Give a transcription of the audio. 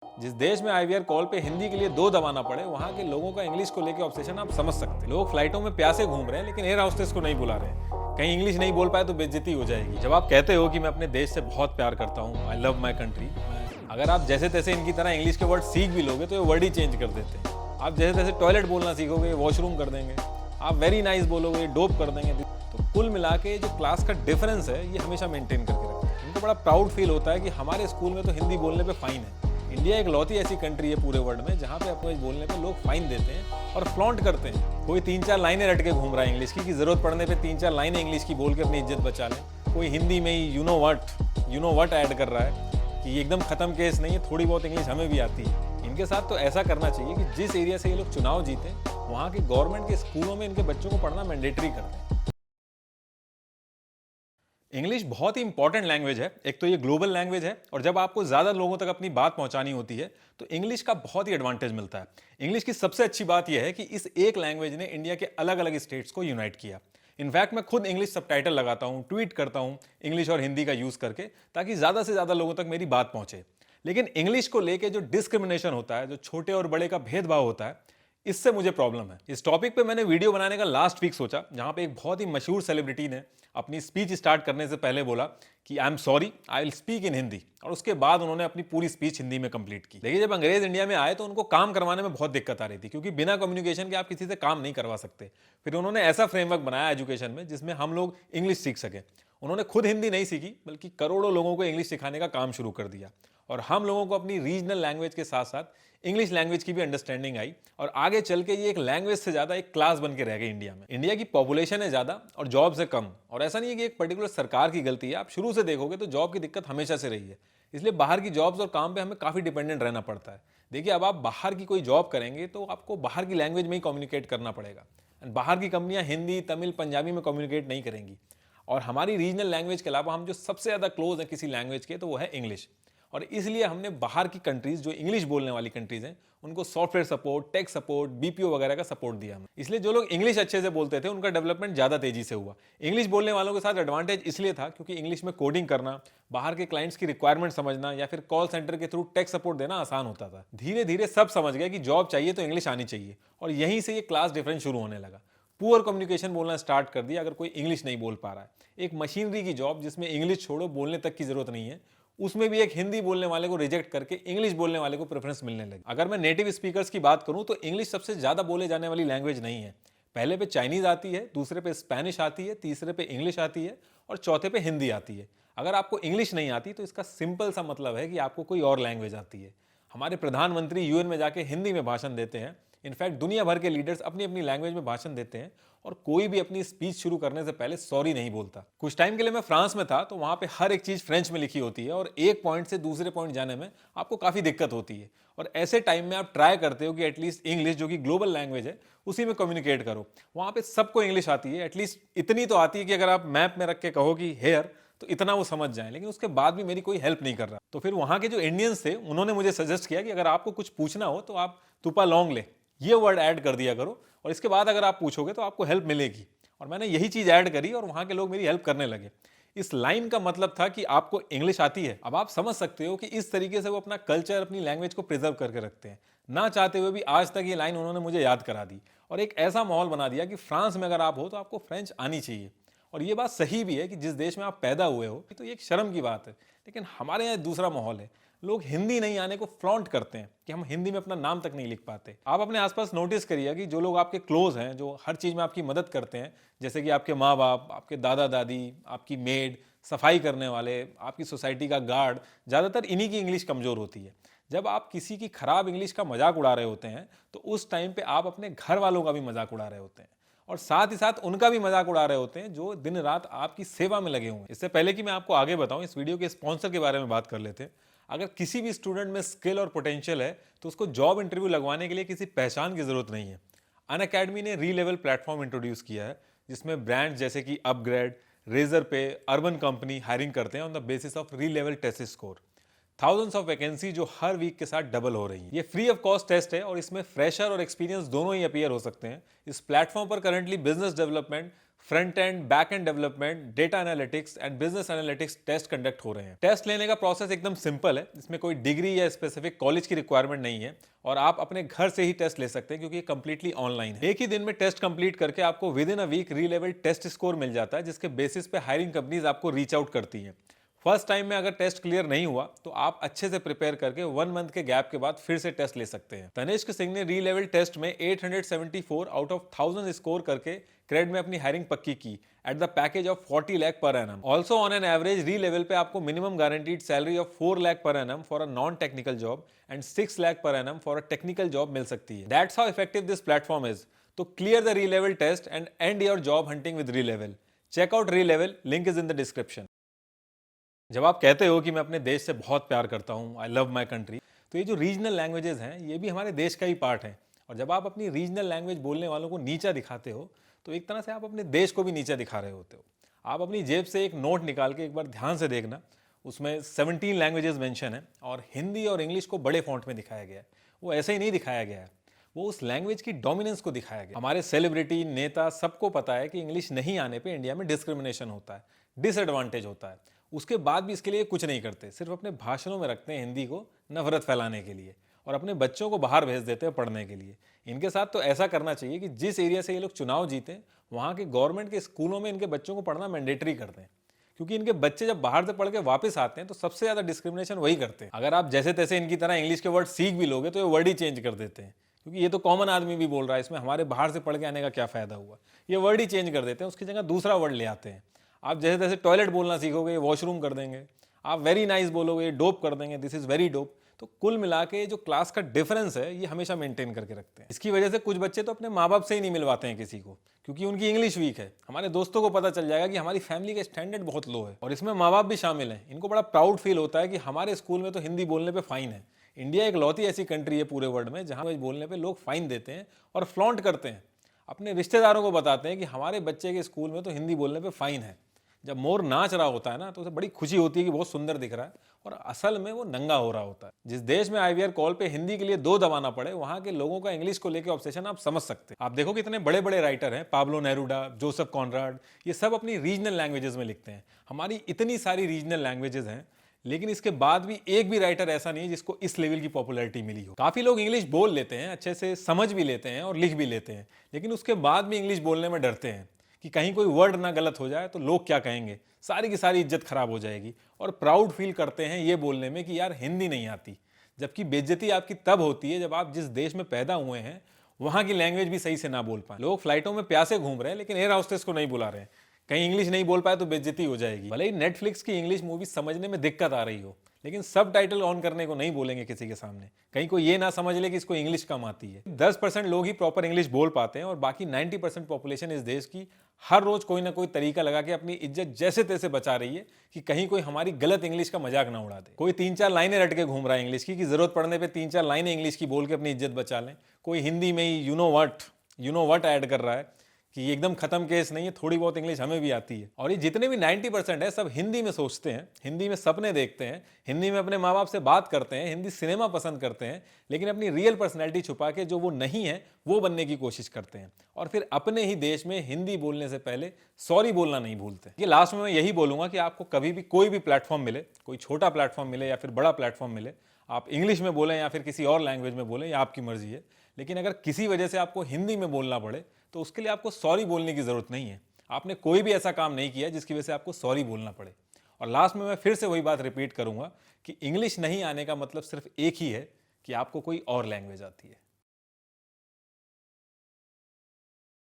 जिस देश में आईवीआर कॉल पे हिंदी के लिए 2 दबाना पड़े, वहाँ के लोगों का इंग्लिश को लेके ऑब्सेशन आप समझ सकते हैं। लोग फ्लाइटों में प्यासे घूम रहे हैं, लेकिन एयर होस्टेस को नहीं बुला रहे हैं। कहीं इंग्लिश नहीं बोल पाए तो बेइज्जती हो जाएगी। जब आप कहते हो कि मैं अपने देश से बहुत प्यार करता हूँ, आई लव माई कंट्री, अगर आप जैसे तैसे इनकी तरह इंग्लिश के वर्ड सीख भी लोगे तो ये वर्ड ही चेंज कर देते हैं। आप जैसे तैसे टॉयलेट बोलना सीखोगे, वॉशरूम कर देंगे। आप वेरी नाइस बोलोगे, डोप कर देंगे। तो कुल मिला के जो क्लास का डिफरेंस है, ये हमेशा मेंटेन करके रखते हैं। इनको बड़ा प्राउड फील होता है कि हमारे स्कूल में तो हिंदी बोलने पे फाइन है। इंडिया एक लौती ऐसी कंट्री है पूरे वर्ल्ड में जहाँ पे अपने बोलने पे लोग फाइन देते हैं और फ्लॉन्ट करते हैं। कोई 3-4 लाइनें रट के घूम रहा है इंग्लिश की, जरूरत पड़ने पे 3-4 लाइनें इंग्लिश की बोल के अपनी इज्जत बचा ले। कोई हिंदी में ही यू नो वट ऐड कर रहा है कि ये एकदम खत्म केस नहीं है, थोड़ी बहुत इंग्लिश हमें भी आती है। इनके साथ तो ऐसा करना चाहिए कि जिस एरिया से ये लोग चुनाव जीते, वहाँ के गवर्नमेंट के स्कूलों में इनके बच्चों को पढ़ना मैंडेटरी कर दें। इंग्लिश बहुत ही इंपॉर्टेंट लैंग्वेज है। एक तो ये ग्लोबल लैंग्वेज है और जब आपको ज़्यादा लोगों तक अपनी बात पहुंचानी होती है तो इंग्लिश का बहुत ही एडवांटेज मिलता है। इंग्लिश की सबसे अच्छी बात यह है कि इस एक लैंग्वेज ने इंडिया के अलग अलग स्टेट्स को यूनाइट किया। इनफैक्ट मैं खुद इंग्लिश सबटाइटल लगाता हूँ, ट्वीट करता हूँ इंग्लिश और हिंदी का यूज़ करके, ताकि ज़्यादा से ज़्यादा लोगों तक मेरी बात पहुँचे। लेकिन इंग्लिश को लेके जो डिस्क्रिमिनेशन होता है, जो छोटे और बड़े का भेदभाव होता है, इससे मुझे प्रॉब्लम है। इस टॉपिक पे मैंने वीडियो बनाने का लास्ट वीक सोचा, जहां पे एक बहुत ही मशहूर सेलिब्रिटी ने अपनी स्पीच स्टार्ट करने से पहले बोला कि I am sorry, I will speak in Hindi, और उसके बाद उन्होंने अपनी पूरी स्पीच हिंदी में कंप्लीट की। देखिए, जब अंग्रेज इंडिया में आए तो उनको काम करवाने में बहुत दिक्कत आ रही थी, क्योंकि बिना कम्युनिकेशन के आप किसी से काम नहीं करवा सकते। फिर उन्होंने ऐसा फ्रेमवर्क बनाया एजुकेशन में जिसमें हम लोग इंग्लिश सीख सके। उन्होंने खुद हिंदी नहीं सीखी, बल्कि करोड़ों लोगों को इंग्लिश सिखाने का काम शुरू कर दिया, और हम लोगों को अपनी रीजनल लैंग्वेज के साथ साथ इंग्लिश लैंग्वेज की भी अंडरस्टैंडिंग आई, और आगे चल के ये एक लैंग्वेज से ज्यादा एक क्लास बन के रह गई इंडिया में। इंडिया की पॉपुलेशन है ज्यादा और जॉब से कम, और ऐसा नहीं है कि एक पर्टिकुलर सरकार की गलती है। आप शुरू से देखोगे तो जॉब की दिक्कत हमेशा से रही है, इसलिए बाहर की जॉब्स और काम पे हमें काफी डिपेंडेंट रहना पड़ता है। देखिए, अब आप बाहर की कोई जॉब करेंगे तो आपको बाहर की लैंग्वेज में ही कम्युनिकेट करना पड़ेगा। बाहर की कंपनियां हिंदी, तमिल, पंजाबी में कम्युनिकेट नहीं करेंगी। और हमारी रीजनल लैंग्वेज के अलावा हम जो सबसे ज़्यादा क्लोज हैं किसी लैंग्वेज के, तो वो है इंग्लिश। और इसलिए हमने बाहर की कंट्रीज, जो इंग्लिश बोलने वाली कंट्रीज हैं, उनको software support, tech support, BPO वगैरह का सपोर्ट दिया हमने। इसलिए जो लोग इंग्लिश अच्छे से बोलते थे उनका डेवलपमेंट ज़्यादा तेजी से हुआ। इंग्लिश बोलने वालों के साथ एडवांटेज इसलिए था क्योंकि इंग्लिश में कोडिंग करना, बाहर के क्लाइंट्स की रिक्वायरमेंट समझना या फिर कॉल सेंटर के थ्रू टेक सपोर्ट देना आसान होता था। धीरे धीरे सब समझ गए कि जॉब चाहिए तो इंग्लिश आनी चाहिए, और यहीं से ये क्लास डिफरेंस शुरू होने लगा। पुअर कम्युनिकेशन बोलना स्टार्ट कर दिया अगर कोई इंग्लिश नहीं बोल पा रहा है। एक मशीनरी की जॉब जिसमें इंग्लिश छोड़ो, बोलने तक की जरूरत नहीं है, उसमें भी एक हिंदी बोलने वाले को रिजेक्ट करके इंग्लिश बोलने वाले को प्रेफरेंस मिलने लगी। अगर मैं नेटिव स्पीकर्स की बात करूं तो इंग्लिश सबसे ज्यादा बोले जाने वाली लैंग्वेज नहीं है। पहले पे चाइनीज आती है, दूसरे पे स्पेनिश आती है, तीसरे पे इंग्लिश आती है, और चौथे पे हिंदी आती है। अगर आपको इंग्लिश नहीं आती तो इसका सिंपल सा मतलब है कि आपको कोई और लैंग्वेज आती है। हमारे प्रधानमंत्री यूएन में जाके हिंदी में भाषण देते हैं। इनफैक्ट दुनिया भर के लीडर्स अपनी अपनी लैंग्वेज में भाषण देते हैं, और कोई भी अपनी स्पीच शुरू करने से पहले सॉरी नहीं बोलता। कुछ टाइम के लिए मैं फ्रांस में था, तो वहां पे हर एक चीज फ्रेंच में लिखी होती है, और एक पॉइंट से दूसरे पॉइंट जाने में आपको काफी दिक्कत होती है। और ऐसे टाइम में आप ट्राई करते हो कि एटलीस्ट इंग्लिश, जो कि ग्लोबल लैंग्वेज है, उसी में कम्युनिकेट करो। वहां पे सबको इंग्लिश आती है, एटलीस्ट इतनी तो आती है कि अगर आप मैप में रख के कहो कि हेयर, तो इतना वो समझ जाए। लेकिन उसके बाद भी मेरी कोई हेल्प नहीं कर रहा। तो फिर वहां के जो इंडियंस थे, उन्होंने मुझे सजेस्ट किया कि अगर आपको कुछ पूछना हो तो आप तुपा लॉन्ग ले, ये वर्ड ऐड कर दिया करो, और इसके बाद अगर आप पूछोगे तो आपको हेल्प मिलेगी। और मैंने यही चीज ऐड करी और वहां के लोग मेरी हेल्प करने लगे। इस लाइन का मतलब था कि आपको इंग्लिश आती है। अब आप समझ सकते हो कि इस तरीके से वो अपना कल्चर, अपनी लैंग्वेज को प्रिजर्व करके रखते हैं। ना चाहते हुए भी आज तक ये लाइन उन्होंने मुझे याद करा दी, और एक ऐसा माहौल बना दिया कि फ्रांस में अगर आप हो तो आपको फ्रेंच आनी चाहिए। और ये बात सही भी है कि जिस देश में आप पैदा हुए हो, तो ये एक शर्म की बात है। लेकिन हमारे यहाँ दूसरा माहौल है। लोग हिंदी नहीं आने को फ्लॉन्ट करते हैं कि हम हिंदी में अपना नाम तक नहीं लिख पाते। आप अपने आसपास नोटिस करिए कि जो लोग आपके क्लोज हैं, जो हर चीज में आपकी मदद करते हैं, जैसे कि आपके माँ बाप, आपके दादा दादी, आपकी मेड, सफाई करने वाले, आपकी सोसाइटी का गार्ड, ज्यादातर इन्हीं की इंग्लिश कमजोर होती है। जब आप किसी की खराब इंग्लिश का मजाक उड़ा रहे होते हैं, तो उस टाइम पे आप अपने घर वालों का भी मजाक उड़ा रहे होते हैं, और साथ ही साथ उनका भी मजाक उड़ा रहे होते हैं जो दिन रात आपकी सेवा में लगे हुए हैं। इससे पहले कि मैं आपको आगे बताऊं, इस वीडियो के स्पॉन्सर के बारे में बात कर लेते हैं। अगर किसी भी स्टूडेंट में स्किल और पोटेंशियल है तो उसको जॉब इंटरव्यू लगवाने के लिए किसी पहचान की जरूरत नहीं है। अन अकेडमी ने री लेवल प्लेटफॉर्म इंट्रोड्यूस किया है, जिसमें ब्रांड जैसे कि upGrad, Razorpay, Urban Company hiring करते हैं ऑन द बेसिस ऑफ री level test score. Thousands of vacancy जो हर वीक के साथ डबल हो रही है। ये फ्री ऑफ कॉस्ट टेस्ट है, और इसमें फ्रेशर और एक्सपीरियंस दोनों ही अपीयर हो सकते हैं। इस प्लेटफॉर्म पर currently business development, front end, back end development, data analytics and business analytics test conduct हो रहे हैं। टेस्ट लेने का प्रोसेस एकदम सिंपल है, इसमें कोई डिग्री या स्पेसिफिक कॉलेज की रिक्वायरमेंट नहीं है और आप अपने घर से ही टेस्ट ले सकते हैं क्योंकि ये कंप्लीटली ऑनलाइन है। एक ही दिन में टेस्ट कंप्लीट करके आपको विद इन अ वीक री लेवल टेस्ट स्कोर मिल जाता है, जिसके बेसिस पे हायरिंग कंपनीज आपको रीच आउट करती हैं। फर्स्ट टाइम में अगर टेस्ट क्लियर नहीं हुआ तो आप अच्छे से प्रिपेयर करके 1 मंथ के गैप के बाद फिर से टेस्ट ले सकते हैं। तनिष्क सिंह ने री लेवल टेस्ट में 874 आउट ऑफ 1000 स्कोर करके क्रेड में अपनी हायरिंग पक्की की at the package of 40 lakh per annum. Also on an average re level पे आपको minimum guaranteed salary of 4 lakh per annum for a non technical job and 6 lakh per annum for a technical job मिल सकती है। That's how effective this platform is. तो clear the re level test and and your job hunting with री level. Check out री level, link is in the description. जब आप कहते हो कि मैं अपने देश से बहुत प्यार करता हूँ, आई लव माई कंट्री, तो ये जो रीजनल लैंग्वेजेस हैं ये भी हमारे देश का ही पार्ट है। और जब आप अपनी रीजनल लैंग्वेज बोलने वालों को नीचा दिखाते हो तो एक तरह से आप अपने देश को भी नीचा दिखा रहे होते हो। आप अपनी जेब से एक नोट निकाल के एक बार ध्यान से देखना, उसमें 17 लैंग्वेजेस मेंशन है और हिंदी और इंग्लिश को बड़े फॉन्ट में दिखाया गया है। वो ऐसे ही नहीं दिखाया गया है, वो उस लैंग्वेज की डोमिनेंस को दिखाया गया। हमारे सेलिब्रिटी, नेता सबको पता है कि इंग्लिश नहीं आने पे इंडिया में डिस्क्रिमिनेशन होता है, डिसएडवांटेज होता है। उसके बाद भी इसके लिए कुछ नहीं करते, सिर्फ अपने भाषणों में रखते हैं हिंदी को नफरत फैलाने के लिए और अपने बच्चों को बाहर भेज देते हैं पढ़ने के लिए। इनके साथ तो ऐसा करना चाहिए कि जिस एरिया से ये लोग चुनाव जीते वहाँ के गवर्नमेंट के स्कूलों में इनके बच्चों को पढ़ना मैंडेटरी कर दें, क्योंकि इनके बच्चे जब बाहर से पढ़ के वापस आते हैं तो सबसे ज़्यादा डिस्क्रिमिनेशन वही करते हैं। अगर आप जैसे तैसे इनकी तरह इंग्लिश के वर्ड सीख भी लोगे तो ये वर्ड ही चेंज कर देते हैं, क्योंकि ये तो कॉमन आदमी भी बोल रहा है, इसमें हमारे बाहर से पढ़ के आने का क्या फ़ायदा हुआ। ये वर्ड ही चेंज कर देते हैं, उसकी जगह दूसरा वर्ड ले आते हैं। आप जैसे तैसे टॉयलेट बोलना सीखोगे, वॉशरूम कर देंगे। आप वेरी नाइस बोलोगे, डोप कर देंगे, दिस इज़ वेरी डोप। तो कुल मिला के जो क्लास का डिफरेंस है ये हमेशा मेंटेन करके रखते हैं। इसकी वजह से कुछ बच्चे तो अपने माँ बाप से ही नहीं मिलवाते हैं किसी को, क्योंकि उनकी इंग्लिश वीक है। हमारे दोस्तों को पता चल जाएगा कि हमारी फैमिली का स्टैंडर्ड बहुत लो है और इसमें माँ बाप भी शामिल हैं। इनको बड़ा प्राउड फील होता है कि हमारे स्कूल में तो हिंदी बोलने पर फाइन है। इंडिया एक लौती ऐसी कंट्री है पूरे वर्ल्ड में जहाँ बोलने पर लोग फाइन देते हैं और फ्लॉन्ट करते हैं। अपने रिश्तेदारों को बताते हैं कि हमारे बच्चे के स्कूल में तो हिंदी बोलने पर फाइन है। जब मोर नाच रहा होता है ना तो उसे बड़ी खुशी होती है कि बहुत सुंदर दिख रहा है और असल में वो नंगा हो रहा होता है। जिस देश में आईवीआर कॉल पे हिंदी के लिए 2 दबाना पड़े, वहां के लोगों का इंग्लिश को लेकर ऑब्सेशन आप समझ सकते हैं। आप देखो कितने बड़े बड़े राइटर हैं, पाब्लो नेरुडा, जोसेफ कॉनराड, ये सब अपनी रीजनल लैंग्वेजेस में लिखते हैं। हमारी इतनी सारी रीजनल लैंग्वेजेस हैं, लेकिन इसके बाद भी एक भी राइटर ऐसा नहीं है जिसको इस लेवल की पॉपुलैरिटी मिली हो। काफी लोग इंग्लिश बोल लेते हैं, अच्छे से समझ भी लेते हैं और लिख भी लेते हैं, लेकिन उसके बाद भी इंग्लिश बोलने में डरते हैं कि कहीं कोई वर्ड ना गलत हो जाए तो लोग क्या कहेंगे, सारी की सारी इज्जत खराब हो जाएगी। और प्राउड फील करते हैं ये बोलने में कि यार हिंदी नहीं आती, जबकि बेइज्जती आपकी तब होती है जब आप जिस देश में पैदा हुए हैं वहां की लैंग्वेज भी सही से ना बोल पाए। लोग फ्लाइटों में प्यासे घूम रहे हैं लेकिन एयर होस्टेस को नहीं बुला रहे हैं, कहीं इंग्लिश नहीं बोल पाए तो बेइज्जती हो जाएगी। भले ही नेटफ्लिक्स की इंग्लिश मूवी समझने में दिक्कत आ रही हो, लेकिन सब टाइटल ऑन करने को नहीं बोलेंगे किसी के सामने, कहीं कोई ये ना समझ ले कि इसको इंग्लिश कम आती है। 10% लोग ही प्रॉपर इंग्लिश बोल पाते हैं और बाकी 90% पॉपुलेशन इस देश की हर रोज कोई ना कोई तरीका लगा के अपनी इज्जत जैसे तैसे बचा रही है कि कहीं कोई हमारी गलत इंग्लिश का मजाक ना उड़ा दे। कोई 3-4 लाइनें रट के घूम रहा है इंग्लिश की कि जरूरत पड़ने पे 3-4 लाइनें इंग्लिश की बोल के अपनी इज्जत बचा लें। कोई हिंदी में ही यू नो वट ऐड कर रहा है कि ये एकदम खत्म केस नहीं है, थोड़ी बहुत इंग्लिश हमें भी आती है। और ये जितने भी 90% है सब हिंदी में सोचते हैं, हिंदी में सपने देखते हैं, हिंदी में अपने माँ बाप से बात करते हैं, हिंदी सिनेमा पसंद करते हैं, लेकिन अपनी रियल पर्सनैलिटी छुपा के जो वो नहीं है वो बनने की कोशिश करते हैं। और फिर अपने ही देश में हिंदी बोलने से पहले सॉरी बोलना नहीं भूलते। ये लास्ट में मैं यही बोलूंगा कि आपको कभी भी कोई भी प्लेटफॉर्म मिले, कोई छोटा प्लेटफॉर्म मिले या फिर बड़ा प्लेटफॉर्म मिले, आप इंग्लिश में बोलें या फिर किसी और लैंग्वेज में बोलें, या आपकी मर्जी है, लेकिन अगर किसी वजह से आपको हिंदी में बोलना पड़े तो उसके लिए आपको सॉरी बोलने की जरूरत नहीं है। आपने कोई भी ऐसा काम नहीं किया जिसकी वजह से आपको सॉरी बोलना पड़े। और लास्ट में मैं फिर से वही बात रिपीट करूंगा कि इंग्लिश नहीं आने का मतलब सिर्फ एक ही है कि आपको कोई और लैंग्वेज आती है।